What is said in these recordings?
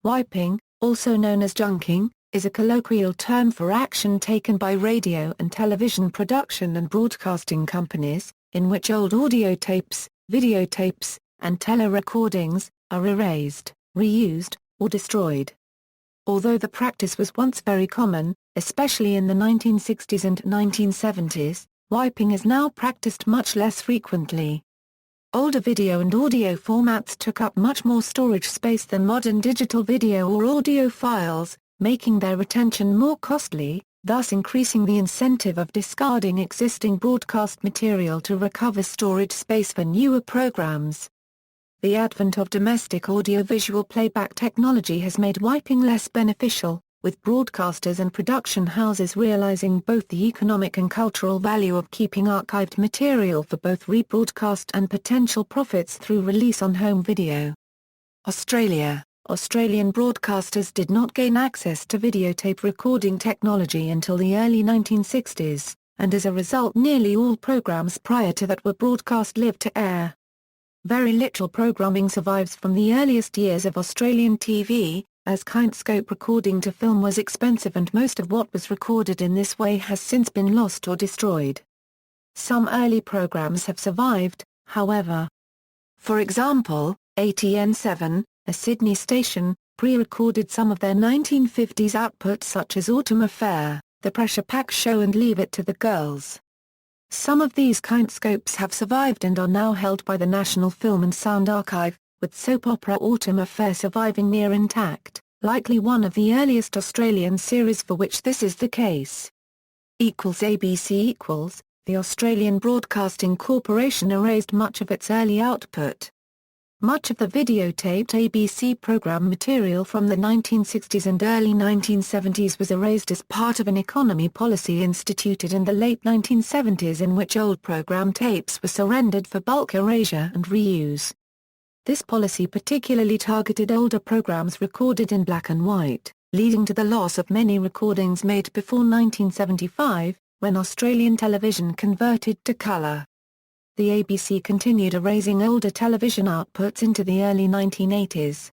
Wiping, also known as junking, is a colloquial term for action taken by radio and television production and broadcasting companies, in which old audiotapes, videotapes, and telerecordings are erased, reused, or destroyed. Although the practice was once very common, especially in the 1960s and 1970s, wiping is now practiced much less frequently. Older video and audio formats took up much more storage space than modern digital video or audio files, making their retention more costly, thus increasing the incentive of discarding existing broadcast material to recover storage space for newer programs. The advent of domestic audiovisual playback technology has made wiping less beneficial, with broadcasters and production houses realizing both the economic and cultural value of keeping archived material for both rebroadcast and potential profits through release on home video. Australian broadcasters did not gain access to videotape recording technology until the early 1960s, and as a result nearly all programs prior to that were broadcast live to air. Very little programming survives from the earliest years of Australian TV, as kinetoscope recording to film was expensive and most of what was recorded in this way has since been lost or destroyed. Some early programs have survived, however. For example, ATN7, a Sydney station, pre-recorded some of their 1950s output such as Autumn Affair, The Pressure Pack Show and Leave It to the Girls. Some of these kinetoscopes have survived and are now held by the National Film and Sound Archive, with soap opera Autumn Affair surviving near intact, likely one of the earliest Australian series for which this is the case. ABC The Australian Broadcasting Corporation erased much of its early output. Much of the videotaped ABC program material from the 1960s and early 1970s was erased as part of an economy policy instituted in the late 1970s in which old program tapes were surrendered for bulk erasure and reuse. This policy particularly targeted older programs recorded in black and white, leading to the loss of many recordings made before 1975, when Australian television converted to colour. The ABC continued erasing older television outputs into the early 1980s.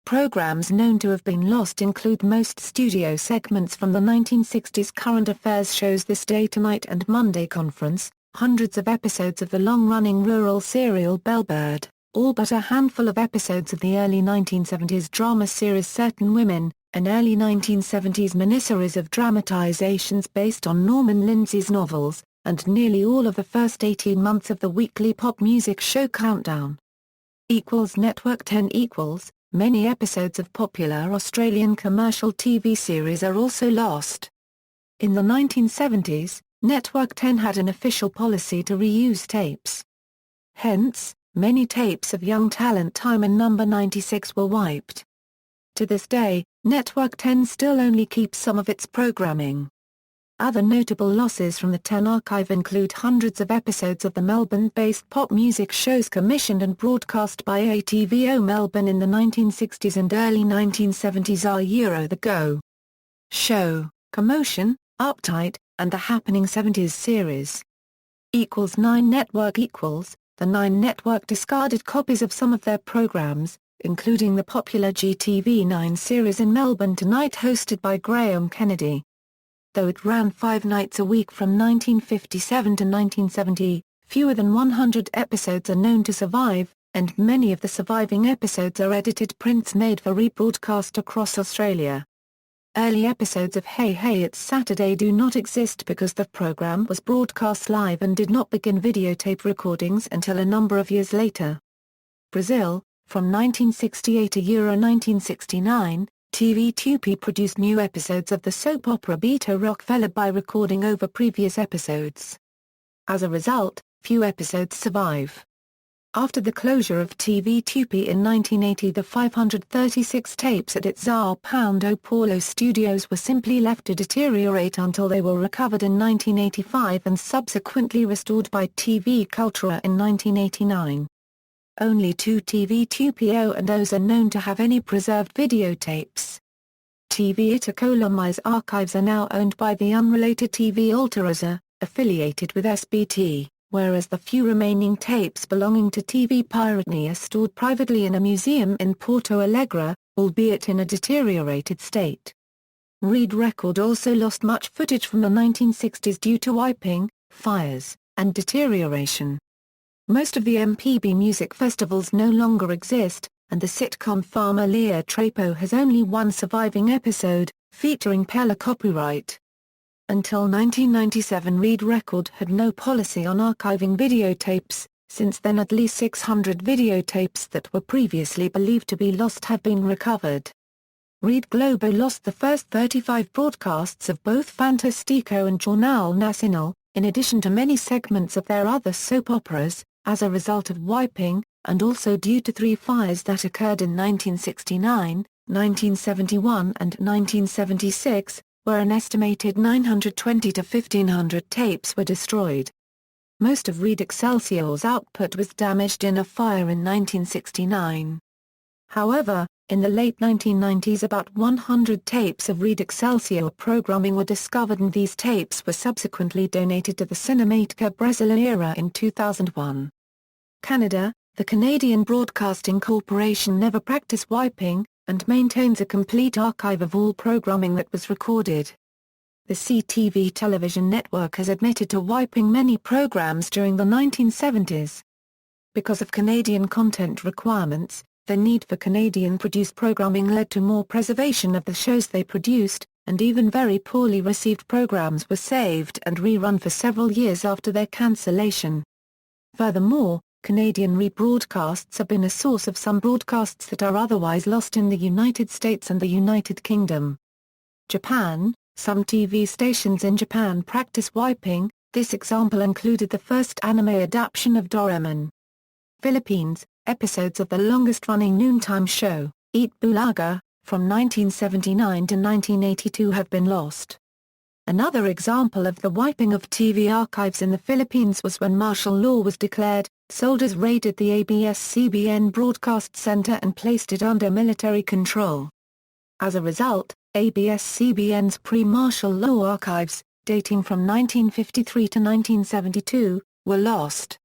Programs known to have been lost include most studio segments from the 1960s current affairs shows This Day Tonight and Monday Conference, hundreds of episodes of the long-running rural serial Bellbird, all but a handful of episodes of the early 1970s drama series Certain Women, an early 1970s miniseries of dramatizations based on Norman Lindsay's novels, and nearly all of the first 18 months of the weekly pop music show Countdown. Network 10 Many episodes of popular Australian commercial TV series are also lost. In the 1970s, Network 10 had an official policy to reuse tapes. Hence, many tapes of young talent Time and Number 96 were wiped. To this day, Network 10 still only keeps some of its programming. Other notable losses from the 10 archive include hundreds of episodes of the Melbourne-based pop music shows commissioned and broadcast by ATVO Melbourne in the 1960s and early 1970s are The Go Show, Commotion, Uptight, and the Happening 70s series. 9 Network The 9 Network discarded copies of some of their programs, including the popular GTV 9 series in Melbourne Tonight hosted by Graham Kennedy. Though it ran 5 nights a week from 1957 to 1970, fewer than 100 episodes are known to survive, and many of the surviving episodes are edited prints made for rebroadcast across Australia. Early episodes of Hey Hey It's Saturday do not exist because the program was broadcast live and did not begin videotape recordings until a number of years later. Brazil, from 1968 to 1969, TV Tupi produced new episodes of the soap opera Beta Rock followed by recording over previous episodes. As a result, few episodes survive. After the closure of TV Tupi in 1980, the 536 tapes at its Sao Paulo studios were simply left to deteriorate until they were recovered in 1985 and subsequently restored by TV Cultura in 1989. Only 2 TV Tupi O&Os are known to have any preserved videotapes. TV Itacolomi's archives are now owned by the unrelated TV Alterosa, affiliated with SBT, whereas the few remaining tapes belonging to TV Piratini are stored privately in a museum in Porto Alegre, albeit in a deteriorated state. Reed Record also lost much footage from the 1960s due to wiping, fires, and deterioration. Most of the MPB music festivals no longer exist, and the sitcom Farmer Lear Trapo has only one surviving episode, featuring Pella copyright. Until 1997 Reed Record had no policy on archiving videotapes. Since then at least 600 videotapes that were previously believed to be lost have been recovered. Reed Globo lost the first 35 broadcasts of both Fantastico and Jornal Nacional, in addition to many segments of their other soap operas, as a result of wiping, and also due to 3 fires that occurred in 1969, 1971 and 1976, where an estimated 920 to 1,500 tapes were destroyed. Most of Reed Excelsior's output was damaged in a fire in 1969. However, in the late 1990s about 100 tapes of Reed Excelsior programming were discovered and these tapes were subsequently donated to the Cinemateca Brasileira in 2001. Canada, the Canadian Broadcasting Corporation never practiced wiping, and maintains a complete archive of all programming that was recorded. The CTV television network has admitted to wiping many programs during the 1970s. Because of Canadian content requirements, the need for Canadian-produced programming led to more preservation of the shows they produced, and even very poorly received programs were saved and rerun for several years after their cancellation. Furthermore, Canadian rebroadcasts have been a source of some broadcasts that are otherwise lost in the United States and the United Kingdom. Japan, some TV stations in Japan practice wiping, this example included the first anime adaptation of Doraemon. Philippines, episodes of the longest-running noontime show, Eat Bulaga, from 1979 to 1982 have been lost. Another example of the wiping of TV archives in the Philippines was when martial law was declared, soldiers raided the ABS-CBN broadcast center and placed it under military control. As a result, ABS-CBN's pre-martial law archives, dating from 1953 to 1972, were lost.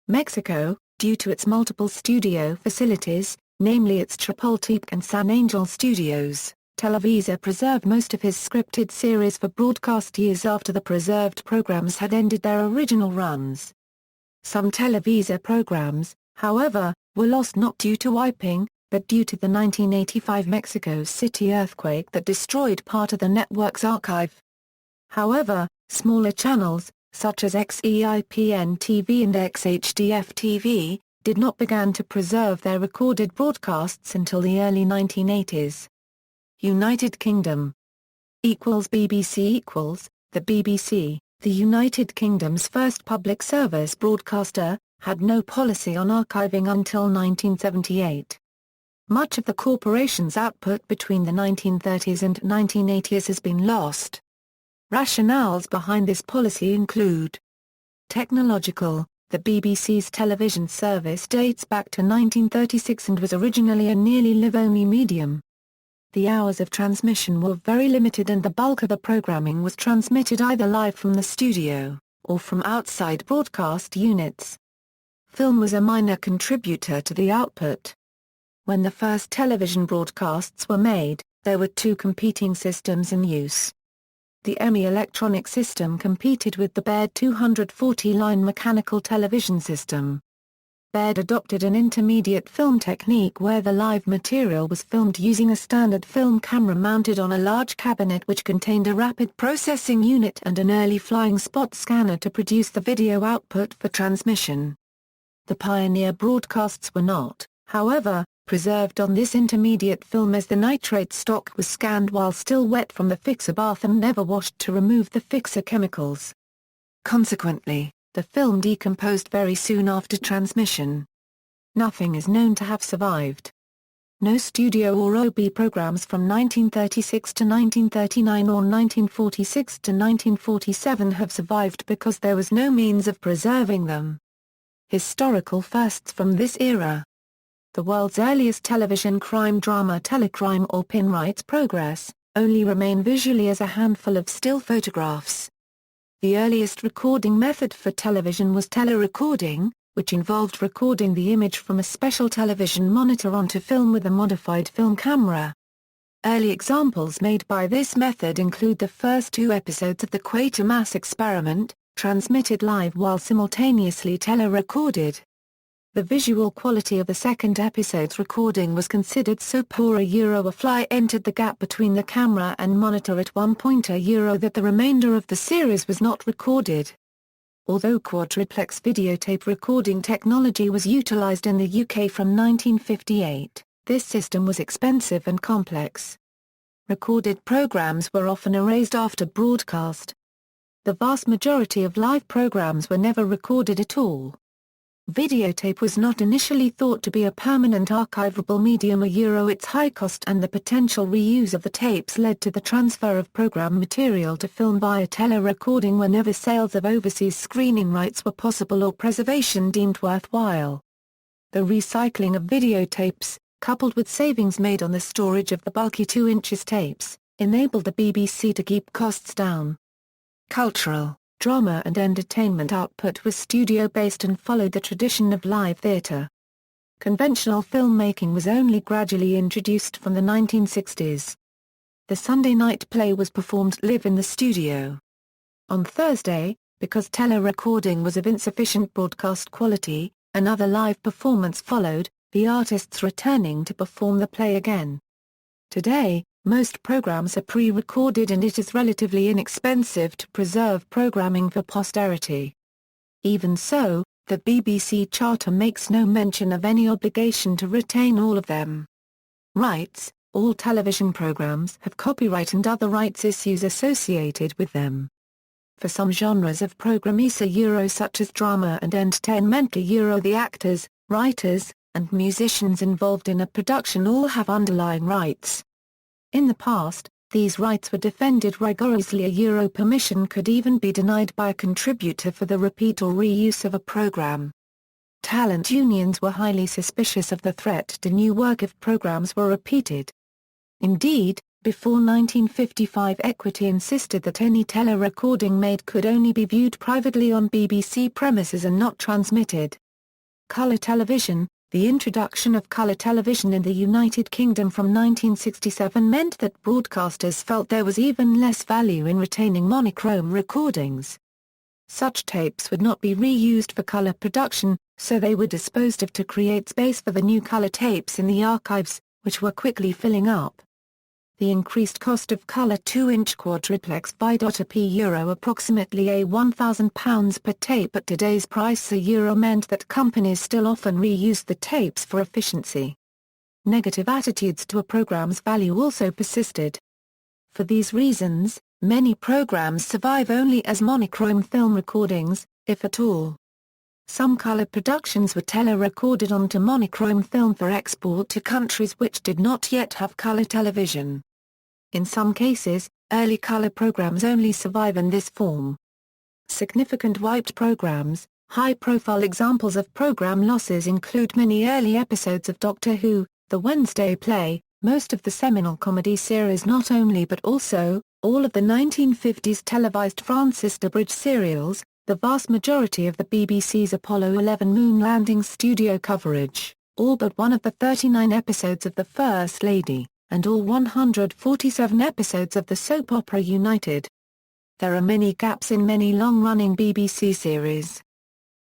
Mexico, due to its multiple studio facilities, namely its Chapultepec and San Angel studios, Televisa preserved most of his scripted series for broadcast years after the preserved programs had ended their original runs. Some Televisa programs, however, were lost not due to wiping, but due to the 1985 Mexico City earthquake that destroyed part of the network's archive. However, smaller channels, such as XEIPN TV and XHDF TV, did not begin to preserve their recorded broadcasts until the early 1980s. United Kingdom BBC The BBC, the United Kingdom's first public service broadcaster, had no policy on archiving until 1978. Much of the corporation's output between the 1930s and 1980s has been lost. Rationales behind this policy include technological. The BBC's television service dates back to 1936 and was originally a nearly live-only medium. The hours of transmission were very limited and the bulk of the programming was transmitted either live from the studio, or from outside broadcast units. Film was a minor contributor to the output. When the first television broadcasts were made, there were 2 competing systems in use. The EMI electronic system competed with the Baird 240-line mechanical television system. Baird adopted an intermediate film technique where the live material was filmed using a standard film camera mounted on a large cabinet which contained a rapid processing unit and an early flying spot scanner to produce the video output for transmission. The Pioneer broadcasts were not, however, preserved on this intermediate film as the nitrate stock was scanned while still wet from the fixer bath and never washed to remove the fixer chemicals. Consequently, the film decomposed very soon after transmission. Nothing is known to have survived. No studio or OB programs from 1936 to 1939 or 1946 to 1947 have survived because there was no means of preserving them. Historical firsts from this era. The world's earliest television crime drama Telecrime or Pinwright's Progress, only remain visually as a handful of still photographs. The earliest recording method for television was telerecording, which involved recording the image from a special television monitor onto film with a modified film camera. Early examples made by this method include the first 2 episodes of the Quatermass experiment, transmitted live while simultaneously telerecorded. The visual quality of the second episode's recording was considered so poor a fly entered the gap between the camera and monitor at one point that the remainder of the series was not recorded. Although quadruplex videotape recording technology was utilized in the UK from 1958, this system was expensive and complex. Recorded programs were often erased after broadcast. The vast majority of live programs were never recorded at all. Videotape was not initially thought to be a permanent archivable medium. Its high cost and the potential reuse of the tapes led to the transfer of program material to film via telerecording whenever sales of overseas screening rights were possible or preservation deemed worthwhile. The recycling of videotapes, coupled with savings made on the storage of the bulky 2-inch tapes, enabled the BBC to keep costs down. Cultural, drama and entertainment output was studio-based and followed the tradition of live theatre. Conventional filmmaking was only gradually introduced from the 1960s. The Sunday night play was performed live in the studio. On Thursday, because telerecording was of insufficient broadcast quality, another live performance followed, the artists returning to perform the play again. Today, most programs are pre-recorded and it is relatively inexpensive to preserve programming for posterity. Even so, the BBC Charter makes no mention of any obligation to retain all of them. Rights: all television programs have copyright and other rights issues associated with them. For some genres of programme such as drama and entertainment the actors, writers, and musicians involved in a production all have underlying rights. In the past, these rights were defended rigorously. Permission could even be denied by a contributor for the repeat or reuse of a program. Talent unions were highly suspicious of the threat to new work if programs were repeated. Indeed, before 1955 Equity insisted that any telerecording made could only be viewed privately on BBC premises and not transmitted. Colour television: the introduction of colour television in the United Kingdom from 1967 meant that broadcasters felt there was even less value in retaining monochrome recordings. Such tapes would not be reused for colour production, so they were disposed of to create space for the new colour tapes in the archives, which were quickly filling up. The increased cost of colour 2-inch quadruplex videotape approximately £1,000 per tape at today's price meant that companies still often reused the tapes for efficiency. Negative attitudes to a program's value also persisted. For these reasons, many programs survive only as monochrome film recordings, if at all. Some colour productions were telerecorded onto monochrome film for export to countries which did not yet have colour television. In some cases, early colour programs only survive in this form. Significant wiped programs: high-profile examples of program losses include many early episodes of Doctor Who, The Wednesday Play, most of the seminal comedy series Not Only But Also, all of the 1950s televised Francis Durbridge serials, the vast majority of the BBC's Apollo 11 moon landing studio coverage, all but one of the 39 episodes of The First Lady, and all 147 episodes of the soap opera United. There are many gaps in many long-running BBC series.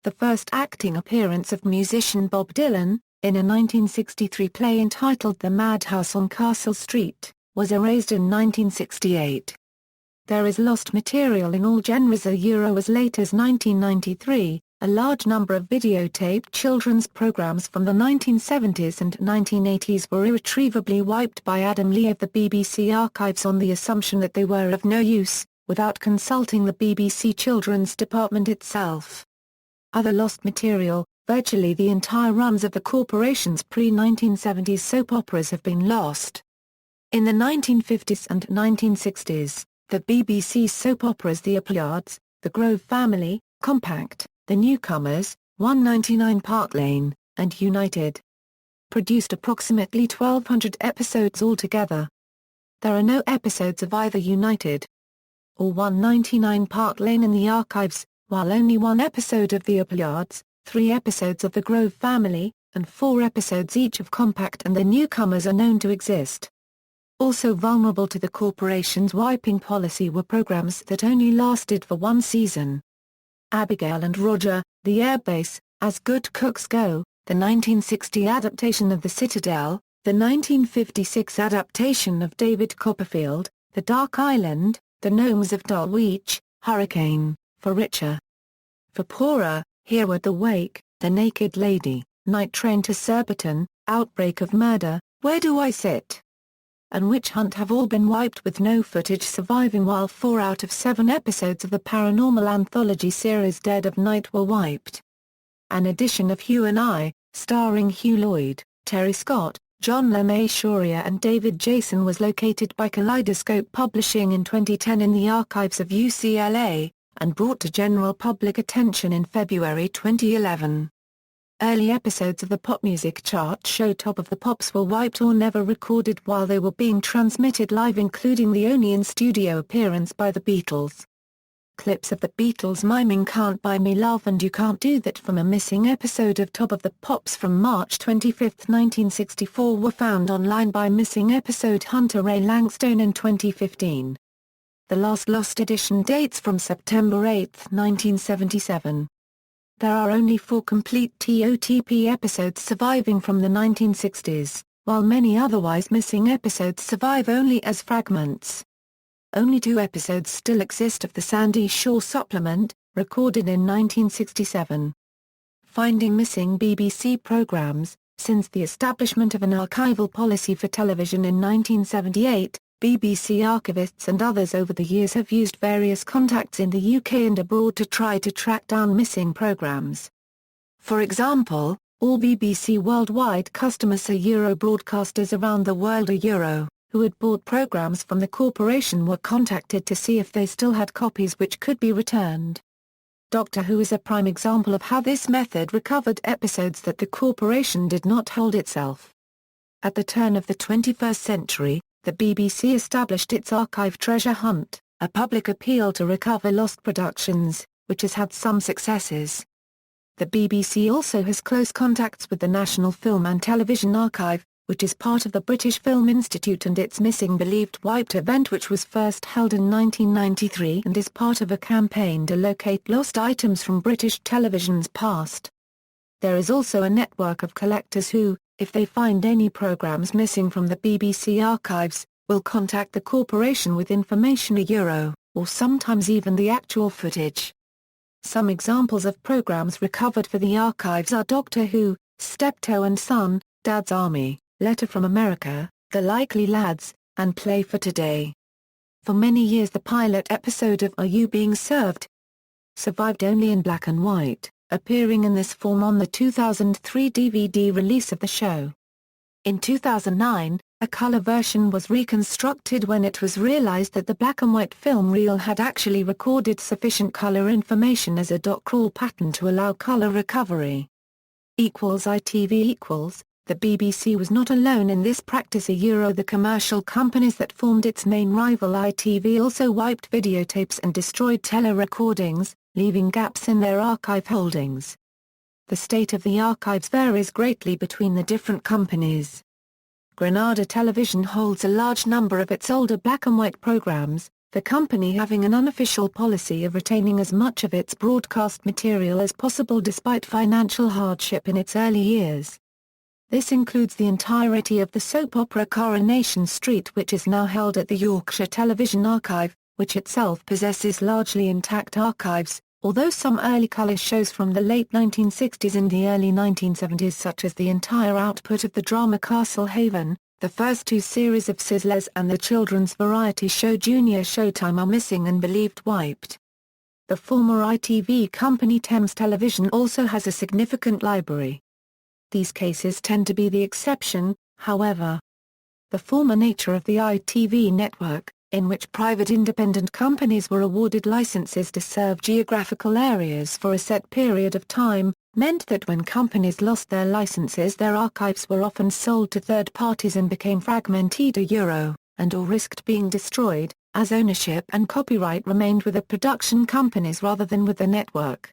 The first acting appearance of musician Bob Dylan, in a 1963 play entitled The Madhouse on Castle Street, was erased in 1968. There is lost material in all genres. As late as 1993, a large number of videotaped children's programs from the 1970s and 1980s were irretrievably wiped by Adam Lee of the BBC Archives on the assumption that they were of no use, without consulting the BBC Children's Department itself. Other lost material: virtually the entire runs of the corporation's pre-1970s soap operas have been lost. In the 1950s and 1960s, the BBC's soap operas The Appleyards, The Grove Family, Compact, The Newcomers, 199 Park Lane, and United produced approximately 1,200 episodes altogether. There are no episodes of either United or 199 Park Lane in the archives, while only one episode of The Appleyards, 3 episodes of The Grove Family, and 4 episodes each of Compact and The Newcomers are known to exist. Also vulnerable to the corporation's wiping policy were programs that only lasted for 1 season. Abigail and Roger, The Airbase, As Good Cooks Go, the 1960 adaptation of The Citadel, the 1956 adaptation of David Copperfield, The Dark Island, The Gnomes of Dulwich, Hurricane, For Richer. For Poorer, Hereward the Wake, The Naked Lady, Night Train to Surbiton, Outbreak of Murder, Where Do I Sit? And Witch Hunt have all been wiped with no footage surviving, while 4 out of 7 episodes of the paranormal anthology series Dead of Night were wiped. An edition of Hugh and I, starring Hugh Lloyd, Terry Scott, John LeMay Shaurier and David Jason was located by Kaleidoscope Publishing in 2010 in the archives of UCLA, and brought to general public attention in February 2011. Early episodes of the pop music chart show Top of the Pops were wiped or never recorded while they were being transmitted live, including the only in-studio appearance by the Beatles. Clips of the Beatles miming Can't Buy Me Love and You Can't Do That from a missing episode of Top of the Pops from March 25, 1964 were found online by missing episode hunter Ray Langstone in 2015. The last lost edition dates from September 8, 1977. There are only 4 complete TOTP episodes surviving from the 1960s, while many otherwise missing episodes survive only as fragments. Only 2 episodes still exist of the Sandy Shore Supplement, recorded in 1967. Finding missing BBC programmes. Since the establishment of an archival policy for television in 1978, BBC archivists and others over the years have used various contacts in the UK and abroad to try to track down missing programmes. For example, all BBC worldwide customers are Euro broadcasters around the world who had bought programmes from the corporation were contacted to see if they still had copies which could be returned. Doctor Who is a prime example of how this method recovered episodes that the corporation did not hold itself. At the turn of the 21st century, the BBC established its archive treasure hunt, a public appeal to recover lost productions, which has had some successes. The BBC also has close contacts with the National Film and Television Archive, which is part of the British Film Institute and its Missing Believed Wiped event, which was first held in 1993 and is part of a campaign to locate lost items from British television's past. There is also a network of collectors who, if they find any programmes missing from the BBC archives, will contact the corporation with information or sometimes even the actual footage. Some examples of programmes recovered for the archives are Doctor Who, Steptoe and Son, Dad's Army, Letter from America, The Likely Lads, and Play for Today. For many years the pilot episode of Are You Being Served? Survived only in black and white, appearing in this form on the 2003 DVD release of the show. In 2009, a color version was reconstructed when it was realized that the black and white film reel had actually recorded sufficient color information as a dot crawl pattern to allow color recovery. ITV The BBC was not alone in this practice. The commercial companies that formed its main rival ITV also wiped videotapes and destroyed telerecordings, leaving gaps in their archive holdings. The state of the archives varies greatly between the different companies. Granada Television holds a large number of its older black and white programs, the company having an unofficial policy of retaining as much of its broadcast material as possible despite financial hardship in its early years. This includes the entirety of the soap opera Coronation Street, which is now held at the Yorkshire Television Archive, which itself possesses largely intact archives, although some early colour shows from the late 1960s and the early 1970s, such as the entire output of the drama Castle Haven, the first 2 series of Sizzlers and the children's variety show Junior Showtime, are missing and believed wiped. The former ITV company Thames Television also has a significant library. These cases tend to be the exception, however. The former nature of the ITV network, in which private independent companies were awarded licenses to serve geographical areas for a set period of time, meant that when companies lost their licenses, their archives were often sold to third parties and became fragmented and or risked being destroyed, as ownership and copyright remained with the production companies rather than with the network.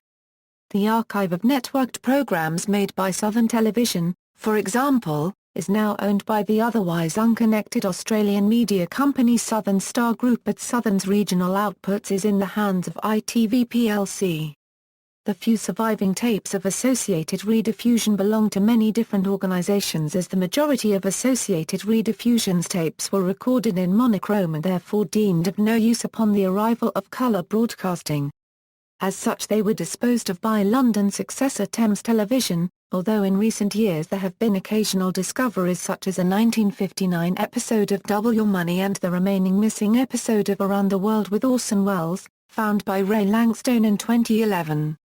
The archive of networked programs made by Southern Television, for example, is now owned by the otherwise unconnected Australian media company Southern Star Group, but Southern's regional outputs is in the hands of ITV plc. The few surviving tapes of Associated Rediffusion belong to many different organisations, as the majority of Associated Rediffusion's tapes were recorded in monochrome and therefore deemed of no use upon the arrival of colour broadcasting. As such, they were disposed of by London's successor Thames Television, although in recent years there have been occasional discoveries such as a 1959 episode of Double Your Money and the remaining missing episode of Around the World with Orson Welles, found by Ray Langstone in 2011.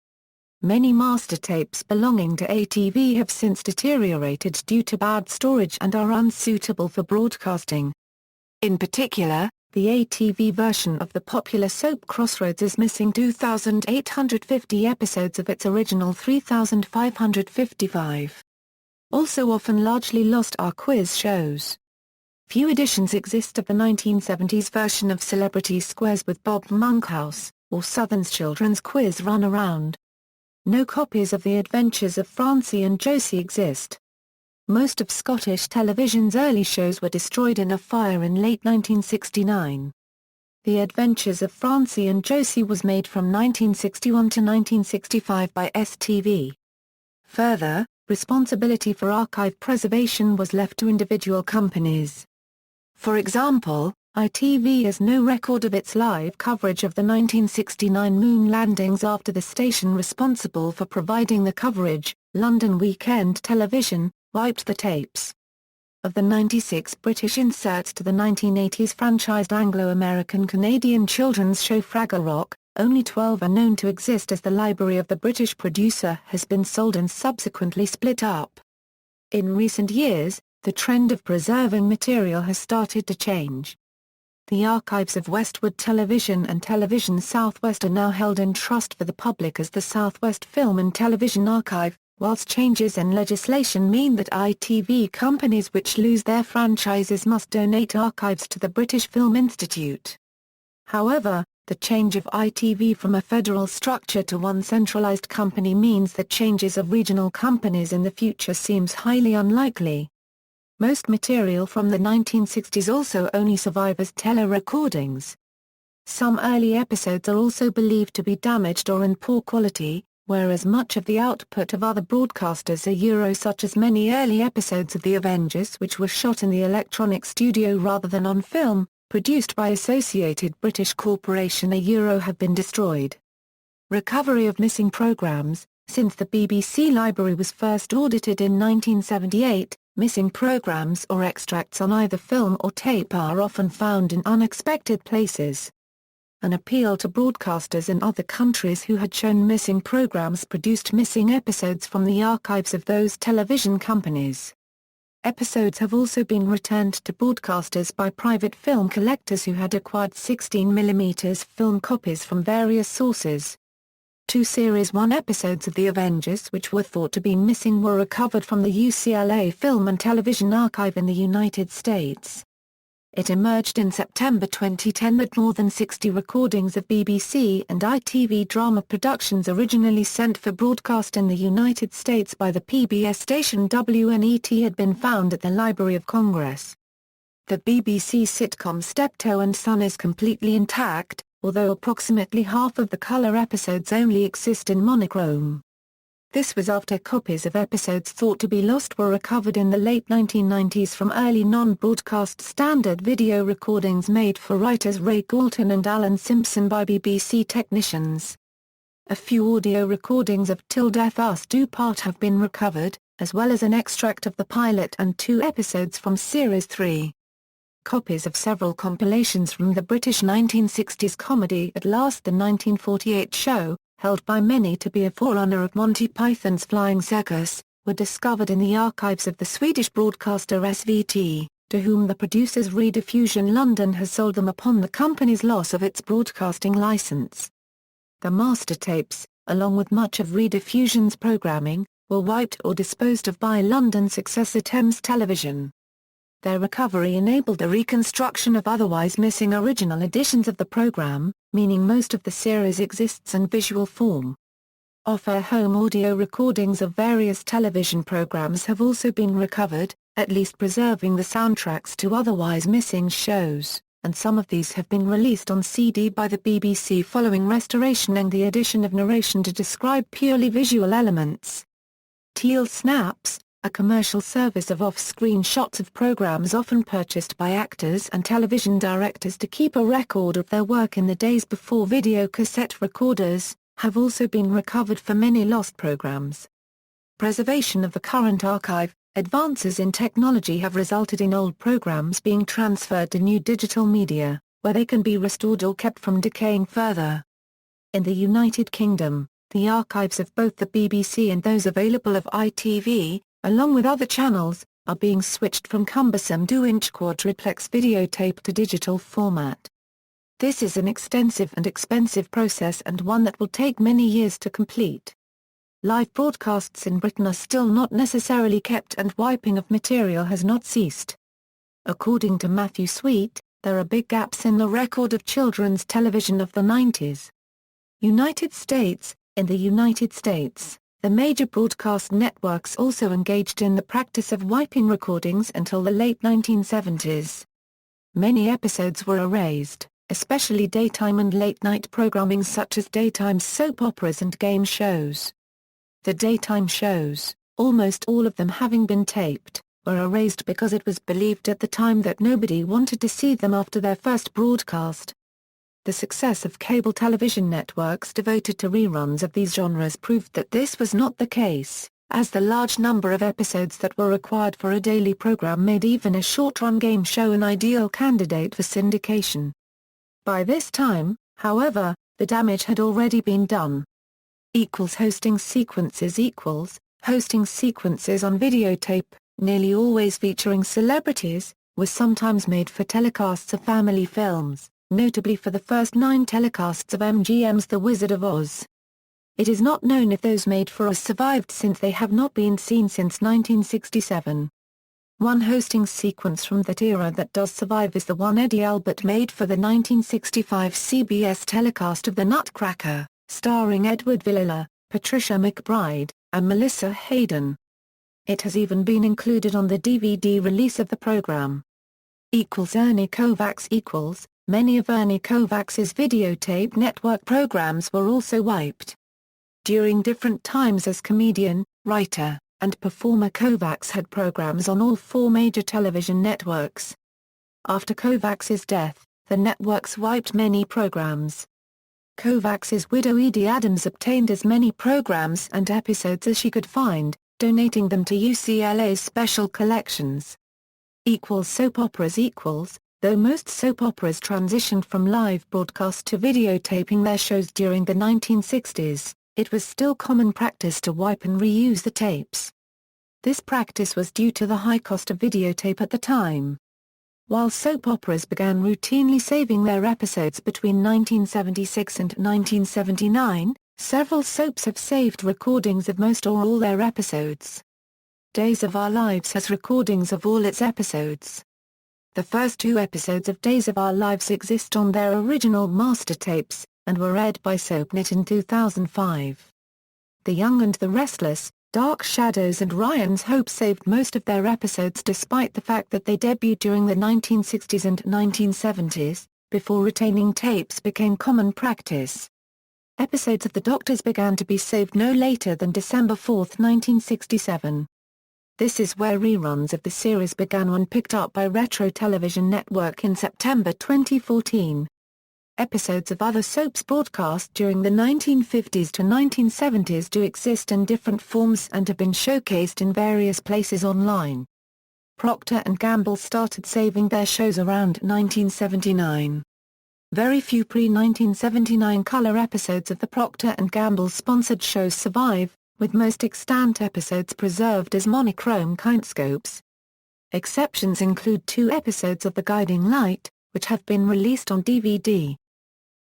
Many master tapes belonging to ATV have since deteriorated due to bad storage and are unsuitable for broadcasting. In particular, the ATV version of the popular soap Crossroads is missing 2,850 episodes of its original 3,555. Also often largely lost are quiz shows. Few editions exist of the 1970s version of Celebrity Squares with Bob Monkhouse, or Southern's Children's Quiz Runaround. No copies of The Adventures of Francie and Josie exist. Most of Scottish Television's early shows were destroyed in a fire in late 1969. The Adventures of Francie and Josie was made from 1961 to 1965 by STV. Further, responsibility for archive preservation was left to individual companies. For example, ITV has no record of its live coverage of the 1969 moon landings after the station responsible for providing the coverage, London Weekend Television, wiped the tapes. Of the 96 British inserts to the 1980s franchised Anglo-American Canadian children's show Fraggle Rock, only 12 are known to exist, as the library of the British producer has been sold and subsequently split up. In recent years, the trend of preserving material has started to change. The archives of Westwood Television and Television Southwest are now held in trust for the public as the Southwest Film and Television Archive, whilst changes in legislation mean that ITV companies which lose their franchises must donate archives to the British Film Institute. However, the change of ITV from a federal structure to one centralised company means that changes of regional companies in the future seems highly unlikely. Most material from the 1960s also only survive as telerecordings. Some early episodes are also believed to be damaged or in poor quality, whereas much of the output of other broadcasters are such as many early episodes of The Avengers which were shot in the electronic studio rather than on film, produced by Associated British Corporation have been destroyed. Recovery of missing programmes. Since the BBC library was first audited in 1978, missing programs or extracts on either film or tape are often found in unexpected places. An appeal to broadcasters in other countries who had shown missing programs produced missing episodes from the archives of those television companies. Episodes have also been returned to broadcasters by private film collectors who had acquired 16mm film copies from various sources. 2 Series 1 episodes of The Avengers which were thought to be missing were recovered from the UCLA Film and Television Archive in the United States. It emerged in September 2010 that more than 60 recordings of BBC and ITV drama productions originally sent for broadcast in the United States by the PBS station WNET had been found at the Library of Congress. The BBC sitcom Steptoe and Son is completely intact, although approximately half of the colour episodes only exist in monochrome. This was after copies of episodes thought to be lost were recovered in the late 1990s from early non-broadcast standard video recordings made for writers Ray Galton and Alan Simpson by BBC technicians. A few audio recordings of Till Death Us Do Part have been recovered, as well as an extract of the pilot and 2 episodes from Series 3. Copies of several compilations from the British 1960s comedy At Last, the 1948 show, held by many to be a forerunner of Monty Python's Flying Circus, were discovered in the archives of the Swedish broadcaster SVT, to whom the producers Rediffusion London has sold them upon the company's loss of its broadcasting license. The master tapes, along with much of Rediffusion's programming, were wiped or disposed of by London's successor Thames Television. Their recovery enabled the reconstruction of otherwise missing original editions of the programme, meaning most of the series exists in visual form. Off-air home audio recordings of various television programs have also been recovered, at least preserving the soundtracks to otherwise missing shows, and some of these have been released on CD by the BBC following restoration and the addition of narration to describe purely visual elements. Teal Snaps, a commercial service of off-screen shots of programs often purchased by actors and television directors to keep a record of their work in the days before videocassette recorders, have also been recovered for many lost programs. Preservation of the current archive. Advances in technology have resulted in old programs being transferred to new digital media, where they can be restored or kept from decaying further. In the United Kingdom, the archives of both the BBC and those available of ITV, along with other channels, are being switched from cumbersome 2-inch quadriplex videotape to digital format. This is an extensive and expensive process and one that will take many years to complete. Live broadcasts in Britain are still not necessarily kept and wiping of material has not ceased. According to Matthew Sweet, there are big gaps in the record of children's television of the 90s. United States. In the United States, the major broadcast networks also engaged in the practice of wiping recordings until the late 1970s. Many episodes were erased, especially daytime and late-night programming such as daytime soap operas and game shows. The daytime shows, almost all of them having been taped, were erased because it was believed at the time that nobody wanted to see them after their first broadcast. The success of cable television networks devoted to reruns of these genres proved that this was not the case, as the large number of episodes that were required for a daily program made even a short-run game show an ideal candidate for syndication. By this time, however, the damage had already been done. Hosting sequences hosting sequences on videotape, nearly always featuring celebrities, was sometimes made for telecasts of family films, notably for the first 9 telecasts of MGM's The Wizard of Oz. It is not known if those made for Oz survived since they have not been seen since 1967. One hosting sequence from that era that does survive is the one Eddie Albert made for the 1965 CBS telecast of The Nutcracker, starring Edward Villala, Patricia McBride, and Melissa Hayden. It has even been included on the DVD release of the program. Ernie Kovacs. Many of Ernie Kovacs's videotape network programs were also wiped. During different times as comedian, writer, and performer, Kovacs had programs on all 4 major television networks. After Kovacs's death, the networks wiped many programs. Kovacs's widow Edie Adams obtained as many programs and episodes as she could find, donating them to UCLA's special collections. Soap operas. Though most soap operas transitioned from live broadcast to videotaping their shows during the 1960s, it was still common practice to wipe and reuse the tapes. This practice was due to the high cost of videotape at the time. While soap operas began routinely saving their episodes between 1976 and 1979, several soaps have saved recordings of most or all their episodes. Days of Our Lives has recordings of all its episodes. The first 2 episodes of Days of Our Lives exist on their original master tapes, and were aired by SoapNet in 2005. The Young and the Restless, Dark Shadows and Ryan's Hope saved most of their episodes despite the fact that they debuted during the 1960s and 1970s, before retaining tapes became common practice. Episodes of The Doctors began to be saved no later than December 4, 1967. This is where reruns of the series began when picked up by Retro Television Network in September 2014. Episodes of other soaps broadcast during the 1950s to 1970s do exist in different forms and have been showcased in various places online. Procter & Gamble started saving their shows around 1979. Very few pre-1979 color episodes of the Procter & Gamble sponsored shows survive, with most extant episodes preserved as monochrome kinescopes. Exceptions include 2 episodes of The Guiding Light, which have been released on DVD.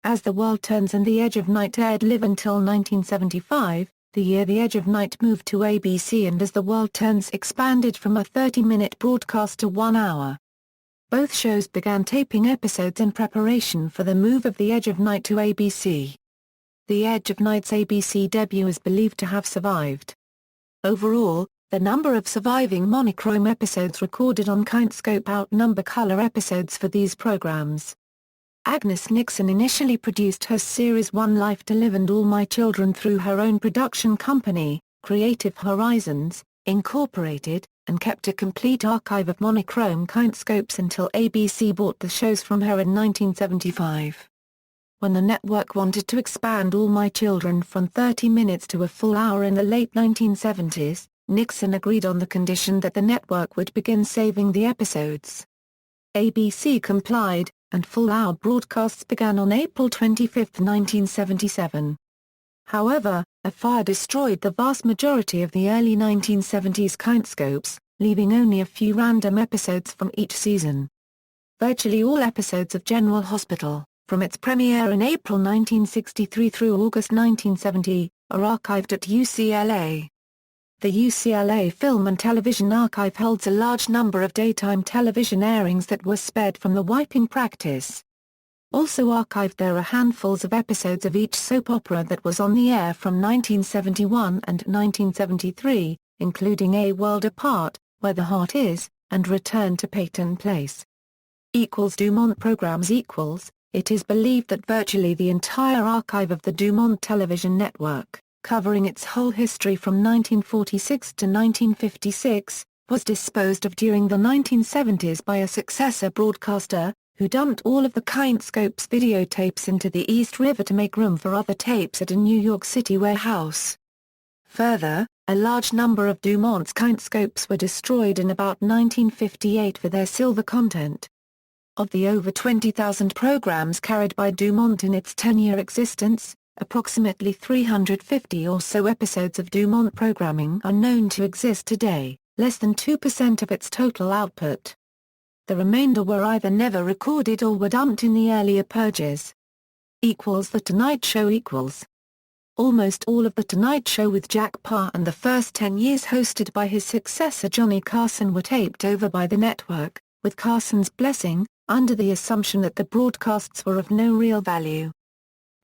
As the World Turns and The Edge of Night aired live until 1975, the year The Edge of Night moved to ABC, and as The World Turns expanded from a 30-minute broadcast to 1 hour. Both shows began taping episodes in preparation for the move of The Edge of Night to ABC. the Edge of Night's ABC debut is believed to have survived. Overall, the number of surviving monochrome episodes recorded on Kindscope outnumber color episodes for these programs. Agnes Nixon initially produced her series One Life to Live and All My Children through her own production company, Creative Horizons, Incorporated, and kept a complete archive of monochrome Kindscopes until ABC bought the shows from her in 1975. When the network wanted to expand All My Children from 30 minutes to a full hour in the late 1970s, Nixon agreed on the condition that the network would begin saving the episodes. ABC complied, and full-hour broadcasts began on April 25, 1977. However, a fire destroyed the vast majority of the early 1970s Kindscopes, leaving only a few random episodes from each season. Virtually all episodes of General Hospital, from its premiere in April 1963 through August 1970, are archived at UCLA. The UCLA Film and Television Archive holds a large number of daytime television airings that were spared from the wiping practice. Also archived there are handfuls of episodes of each soap opera that was on the air from 1971 and 1973, including A World Apart, Where the Heart Is, and Return to Peyton Place. Dumont programs It is believed that virtually the entire archive of the Dumont television network, covering its whole history from 1946 to 1956, was disposed of during the 1970s by a successor broadcaster, who dumped all of the Kindscope's videotapes into the East River to make room for other tapes at a New York City warehouse. Further, a large number of Dumont's Kindscopes were destroyed in about 1958 for their silver content. Of the over 20,000 programs carried by Dumont in its 10-year existence, approximately 350 or so episodes of Dumont programming are known to exist today, less than 2% of its total output. The remainder were either never recorded or were dumped in the earlier purges. The Tonight Show Almost all of The Tonight Show with Jack Paar and the first 10 years hosted by his successor Johnny Carson were taped over by the network, with Carson's blessing, under the assumption that the broadcasts were of no real value.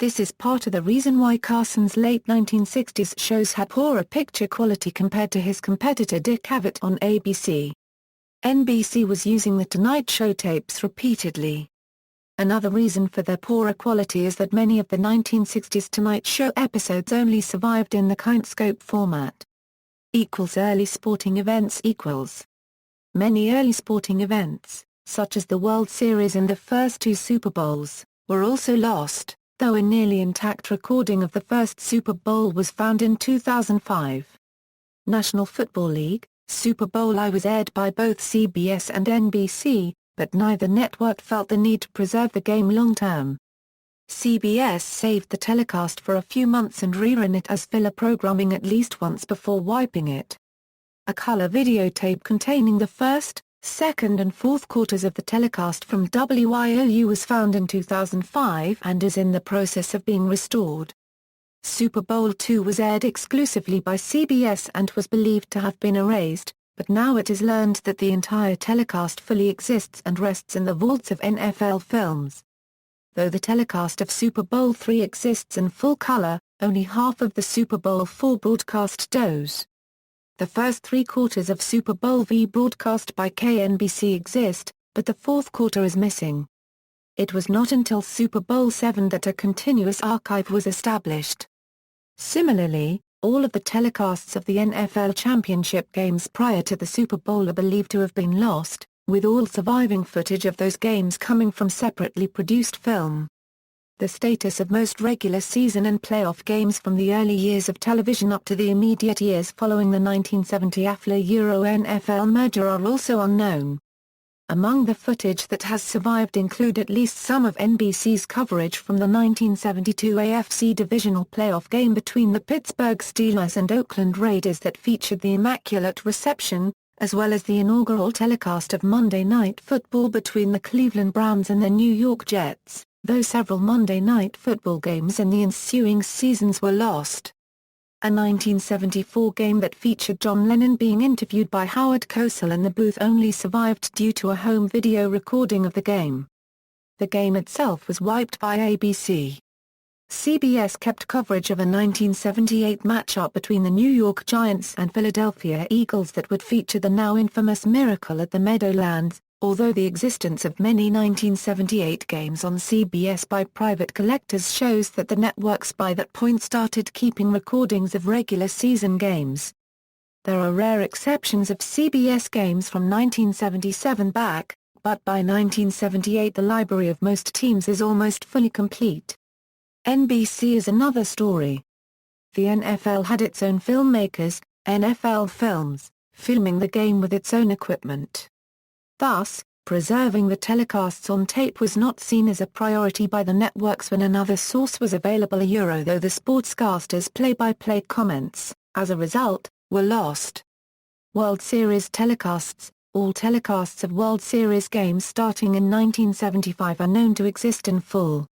This is part of the reason why Carson's late 1960s shows had poorer picture quality compared to his competitor Dick Cavett on ABC. NBC was using The Tonight Show tapes repeatedly. Another reason for their poorer quality is that many of the 1960s Tonight Show episodes only survived in the Kindscope format. Early sporting events Many early sporting events, such as the World Series and the first two Super Bowls, were also lost, though a nearly intact recording of the first Super Bowl was found in 2005. National Football League Super Bowl I was aired by both CBS and NBC, but neither network felt the need to preserve the game long-term. CBS saved the telecast for a few months and rerun it as filler programming at least once before wiping it. A color videotape containing the first, second and fourth quarters of the telecast from WIOU was found in 2005 and is in the process of being restored. Super Bowl II was aired exclusively by CBS and was believed to have been erased, but now it is learned that the entire telecast fully exists and rests in the vaults of NFL Films. Though the telecast of Super Bowl III exists in full color, only half of the Super Bowl IV broadcast does. The first three quarters of Super Bowl V broadcast by KNBC exist, but the fourth quarter is missing. It was not until Super Bowl VII that a continuous archive was established. Similarly, all of the telecasts of the NFL championship games prior to the Super Bowl are believed to have been lost, with all surviving footage of those games coming from separately produced film. The status of most regular season and playoff games from the early years of television up to the immediate years following the 1970 AFLA-Euro-NFL merger are also unknown. Among the footage that has survived include at least some of NBC's coverage from the 1972 AFC divisional playoff game between the Pittsburgh Steelers and Oakland Raiders that featured the Immaculate Reception, as well as the inaugural telecast of Monday Night Football between the Cleveland Browns and the New York Jets, though several Monday Night Football games in the ensuing seasons were lost. A 1974 game that featured John Lennon being interviewed by Howard Cosell in the booth only survived due to a home video recording of the game. The game itself was wiped by ABC. CBS kept coverage of a 1978 matchup between the New York Giants and Philadelphia Eagles that would feature the now infamous Miracle at the Meadowlands, although the existence of many 1978 games on CBS by private collectors shows that the networks by that point started keeping recordings of regular season games. There are rare exceptions of CBS games from 1977 back, but by 1978 the library of most teams is almost fully complete. NBC is another story. The NFL had its own filmmakers, NFL Films, filming the game with its own equipment. Thus, preserving the telecasts on tape was not seen as a priority by the networks when another source was available. Though the sportscasters' play-by-play comments, as a result, were lost. World Series telecasts. All telecasts of World Series games starting in 1975 are known to exist in full.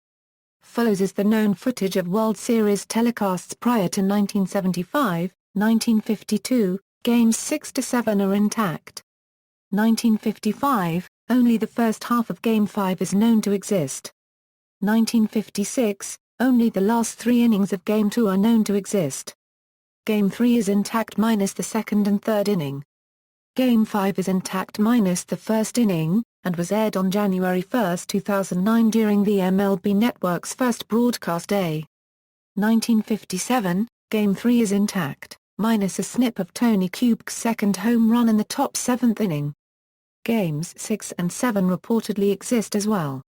Follows is the known footage of World Series telecasts prior to 1975, 1952, games 6-7 are intact. 1955, only the first half of Game 5 is known to exist. 1956, only the last 3 innings of Game 2 are known to exist. Game 3 is intact minus the second and third inning. Game 5 is intact minus the first inning, and was aired on January 1, 2009 during the MLB Network's first broadcast day. 1957, Game 3 is intact, minus a snip of Tony Kubek's second home run in the top 7th inning. Games 6 and 7 reportedly exist as well.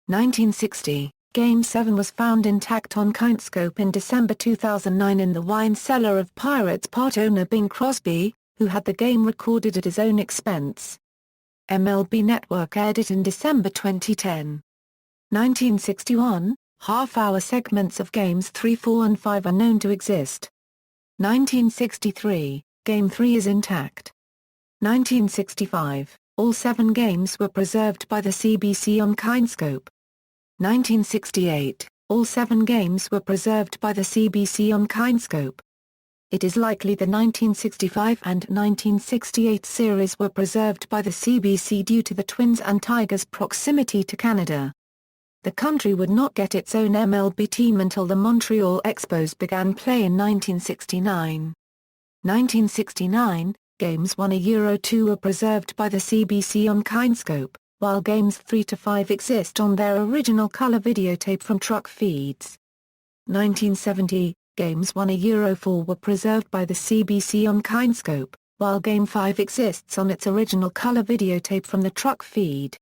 1960, Game 7 was found intact on Kindscope in December 2009 in the wine cellar of Pirates part owner Bing Crosby, who had the game recorded at his own expense. MLB Network aired it in December 2010. 1961, half-hour segments of Games 3, 4 and 5 are known to exist. 1963, Game 3 is intact. 1965, all 7 games were preserved by the CBC on Kindscope. 1968, all 7 games were preserved by the CBC on Kindscope. It is likely the 1965 and 1968 series were preserved by the CBC due to the Twins and Tigers' proximity to Canada. The country would not get its own MLB team until the Montreal Expos began play in 1969. 1969, Games 1 and 2 were preserved by the CBC on Kindscope, while Games 3 to 5 exist on their original color videotape from truck feeds. 1970, Games 1 and 4 were preserved by the CBC on Kindscope, while Game 5 exists on its original color videotape from the truck feed.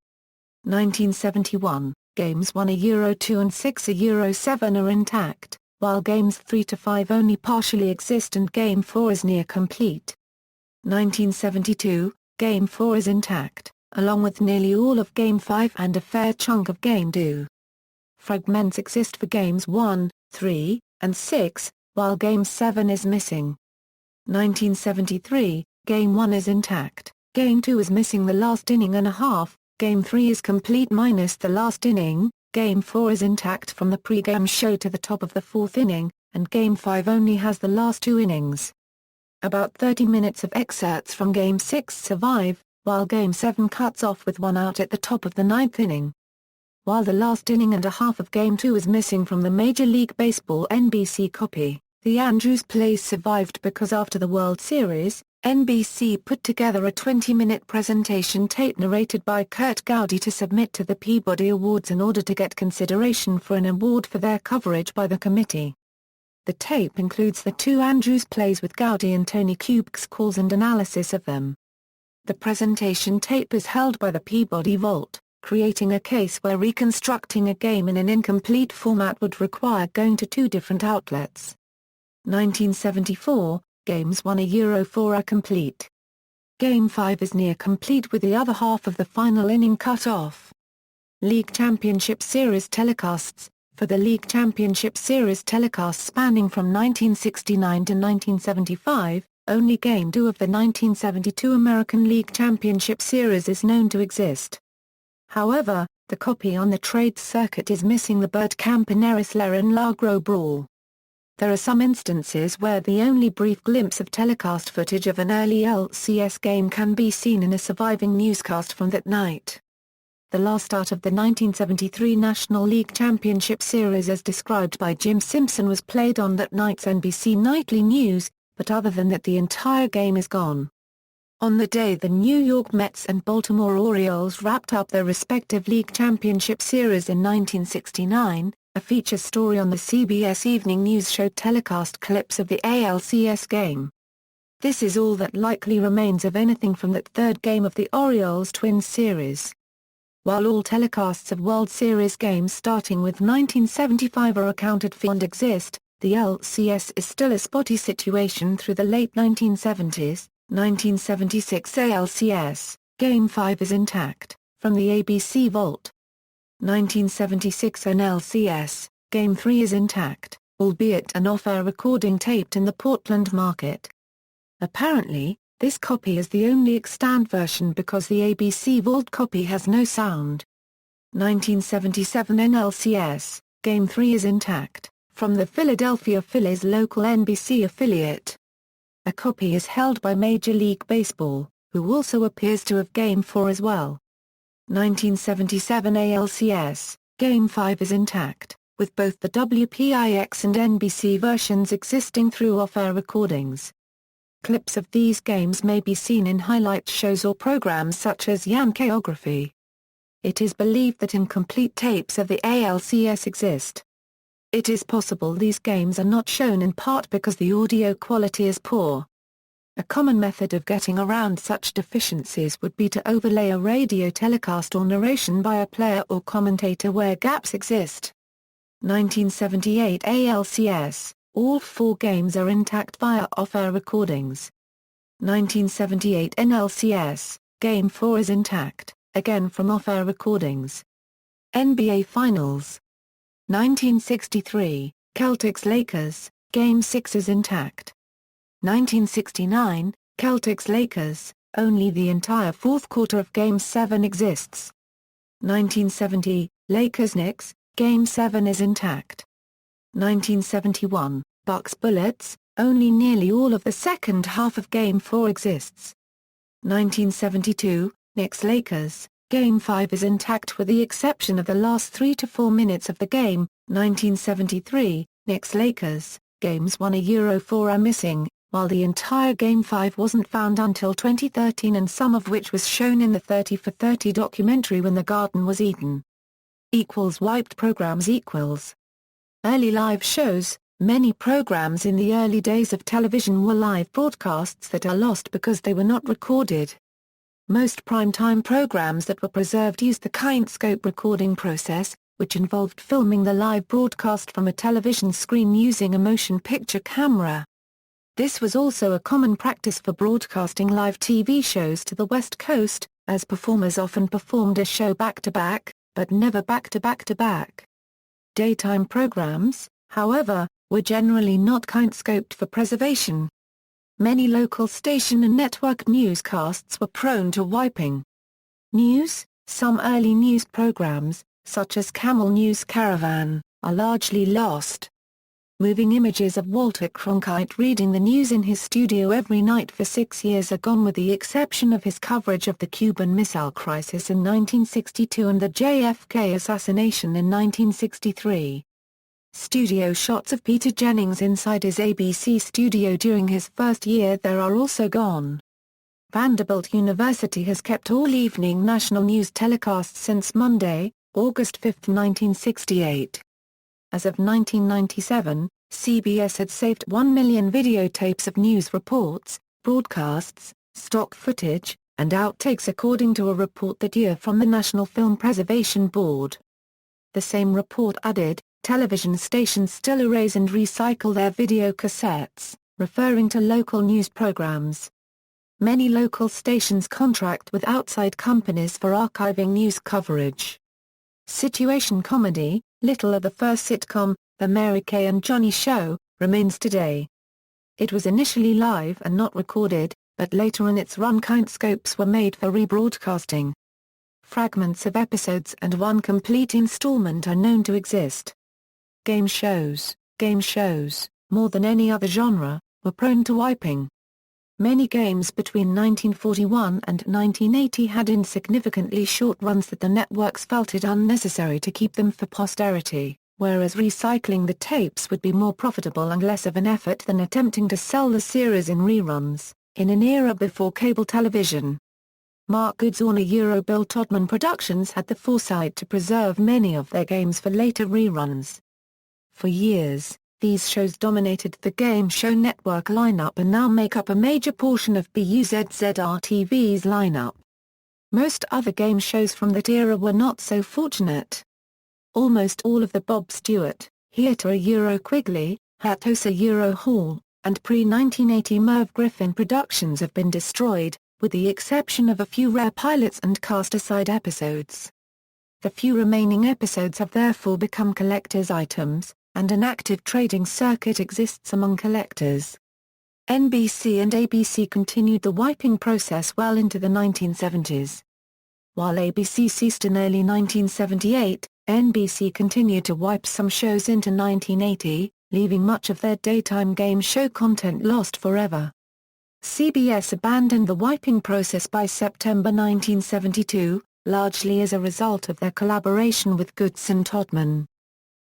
1971, Games 1 and 2 and 6 and 7 are intact, while Games 3 to 5 only partially exist and Game 4 is near complete. 1972, Game 4 is intact, along with nearly all of Game 5 and a fair chunk of Game 2. Fragments exist for Games 1, 3, and 6, while Game 7 is missing. 1973, Game 1 is intact, Game 2 is missing the last inning and a half, Game 3 is complete minus the last inning, Game 4 is intact from the pre-game show to the top of the 4th inning, and Game 5 only has the last 2 innings. About 30 minutes of excerpts from Game 6 survive, while Game 7 cuts off with 1 out at the top of the 9th inning. While the last inning and a half of Game 2 is missing from the Major League Baseball NBC copy, the Andrews plays survived because after the World Series, NBC put together a 20-minute presentation tape narrated by Kurt Gowdy to submit to the Peabody Awards in order to get consideration for an award for their coverage by the committee. The tape includes the 2 Andrews plays with Gowdy and Tony Kubek's calls and analysis of them. The presentation tape is held by the Peabody Vault, creating a case where reconstructing a game in an incomplete format would require going to 2 different outlets. 1974, Games 1 and 4 are complete. Game 5 is near complete with the other half of the final inning cut off. League Championship Series telecasts. For the League Championship Series telecasts spanning from 1969 to 1975, only Game 2 of the 1972 American League Championship Series is known to exist. However, the copy on the trade circuit is missing the Burt Campaneris-Lerren-Lagro brawl. There are some instances where the only brief glimpse of telecast footage of an early LCS game can be seen in a surviving newscast from that night. The last start of the 1973 National League Championship Series as described by Jim Simpson was played on that night's NBC Nightly News, but other than that the entire game is gone. On the day the New York Mets and Baltimore Orioles wrapped up their respective league championship series in 1969, a feature story on the CBS Evening News showed telecast clips of the ALCS game. This is all that likely remains of anything from that third game of the Orioles-Twins series. While all telecasts of World Series games starting with 1975 are accounted for and exist, the LCS is still a spotty situation through the late 1970s. 1976 ALCS, Game 5 is intact, from the ABC Vault. 1976 NLCS, Game 3 is intact, albeit an off-air recording taped in the Portland market. Apparently, this copy is the only extant version because the ABC Vault copy has no sound. 1977 NLCS, Game 3 is intact, from the Philadelphia Phillies local NBC affiliate. A copy is held by Major League Baseball, who also appears to have Game 4 as well. 1977 ALCS, Game 5 is intact, with both the WPIX and NBC versions existing through off-air recordings. Clips of these games may be seen in highlight shows or programs such as Yankeeography. It is believed that incomplete tapes of the ALCS exist. It is possible these games are not shown in part because the audio quality is poor. A common method of getting around such deficiencies would be to overlay a radio telecast or narration by a player or commentator where gaps exist. 1978 ALCS, all 4 games are intact via off-air recordings. 1978 NLCS, Game 4 is intact, again from off-air recordings. NBA Finals 1963, Celtics-Lakers, Game 6 is intact. 1969, Celtics-Lakers, only the entire fourth quarter of Game 7 exists. 1970, Lakers-Knicks, Game 7 is intact. 1971, Bucks-Bullets, only nearly all of the second half of Game 4 exists. 1972, Knicks-Lakers, Game 5 is intact with the exception of the last 3 to 4 minutes of the game. 1973, Knicks-Lakers, Games 1-4 are missing, while the entire Game 5 wasn't found until 2013 and some of which was shown in the 30 for 30 documentary When the Garden Was Eden. Wiped programs Early live shows. Many programs in the early days of television were live broadcasts that are lost because they were not recorded. Most prime-time programs that were preserved used the Kinescope recording process, which involved filming the live broadcast from a television screen using a motion picture camera. This was also a common practice for broadcasting live TV shows to the West Coast, as performers often performed a show back-to-back, but never back-to-back-to-back. Daytime programs, however, were generally not kinescoped for preservation. Many local station and network newscasts were prone to wiping. Some early news programs, such as Camel News Caravan, are largely lost. Moving images of Walter Cronkite reading the news in his studio every night for 6 years are gone with the exception of his coverage of the Cuban Missile Crisis in 1962 and the JFK assassination in 1963. Studio shots of Peter Jennings inside his ABC studio during his first year there are also gone. Vanderbilt University has kept all evening national news telecasts since Monday, August 5, 1968. As of 1997, CBS had saved 1 million videotapes of news reports, broadcasts, stock footage, and outtakes according to a report that year from the National Film Preservation Board. The same report added, television stations still erase and recycle their video cassettes, referring to local news programs. Many local stations contract with outside companies for archiving news coverage. Situation comedy, little of the first sitcom, The Mary Kay and Johnny Show, remains today. It was initially live and not recorded, but later in its run kinescopes were made for rebroadcasting. Fragments of episodes and one complete installment are known to exist. Game shows, more than any other genre, were prone to wiping. Many games between 1941 and 1980 had insignificantly short runs that the networks felt it unnecessary to keep them for posterity, whereas recycling the tapes would be more profitable and less of an effort than attempting to sell the series in reruns, in an era before cable television. Mark Goodsall Bill Todman Productions had the foresight to preserve many of their games for later reruns. For years, these shows dominated the game show network lineup and now make up a major portion of BUZZR-TV's lineup. Most other game shows from that era were not so fortunate. Almost all of the Bob Stewart, Heater Quigley, Hattosa Hall, and pre-1980 Merv Griffin productions have been destroyed, with the exception of a few rare pilots and cast-aside episodes. The few remaining episodes have therefore become collector's items, and an active trading circuit exists among collectors. NBC and ABC continued the wiping process well into the 1970s. While ABC ceased in early 1978, NBC continued to wipe some shows into 1980, leaving much of their daytime game show content lost forever. CBS abandoned the wiping process by September 1972, largely as a result of their collaboration with Goodson Todman.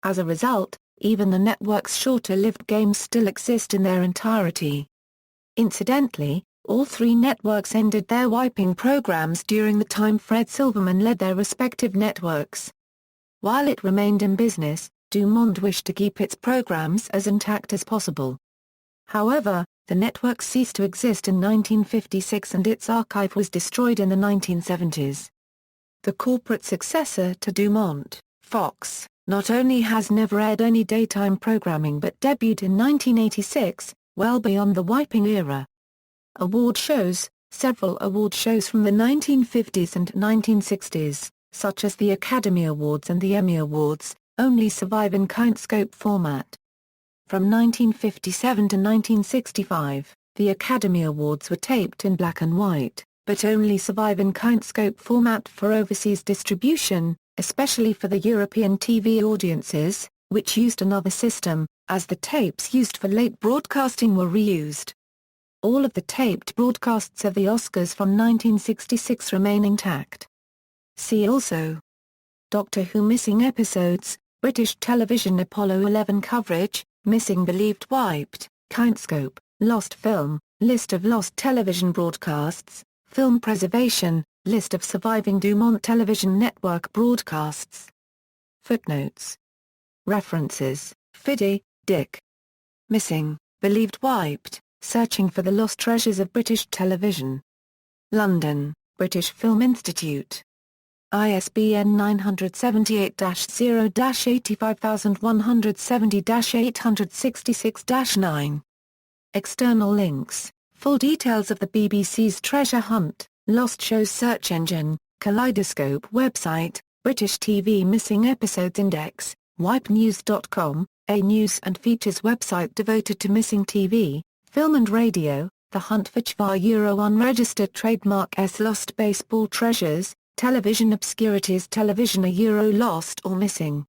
As a result, even the network's shorter-lived games still exist in their entirety. Incidentally, all three networks ended their wiping programs during the time Fred Silverman led their respective networks. While it remained in business, Dumont wished to keep its programs as intact as possible. However, the network ceased to exist in 1956 and its archive was destroyed in the 1970s. The corporate successor to Dumont, Fox, not only has never aired any daytime programming but debuted in 1986, well beyond the wiping era. Award shows, several award shows from the 1950s and 1960s, such as the Academy Awards and the Emmy Awards, only survive in Kindscope format. From 1957 to 1965, the Academy Awards were taped in black and white, but only survive in Kindscope format for overseas distribution, especially for the European TV audiences, which used another system, as the tapes used for late broadcasting were reused. All of the taped broadcasts of the Oscars from 1966 remain intact. See also: Doctor Who missing episodes, British television Apollo 11 coverage, missing believed wiped, Kindscope, lost film, list of lost television broadcasts, film preservation, list of surviving Dumont Television Network broadcasts. Footnotes. References: Fiddy, Dick. Missing, believed wiped, Searching for the Lost Treasures of British Television. London, British Film Institute. ISBN 978-085170-866-9. External links: full details of the BBC's Treasure Hunt, Lost Shows search engine, Kaleidoscope website, British TV Missing Episodes Index, wipenews.com, a news and features website devoted to missing TV, film and radio, The Hunt for Chvar Unregistered Trademark S Lost Baseball Treasures, Television Obscurities Television Lost or Missing.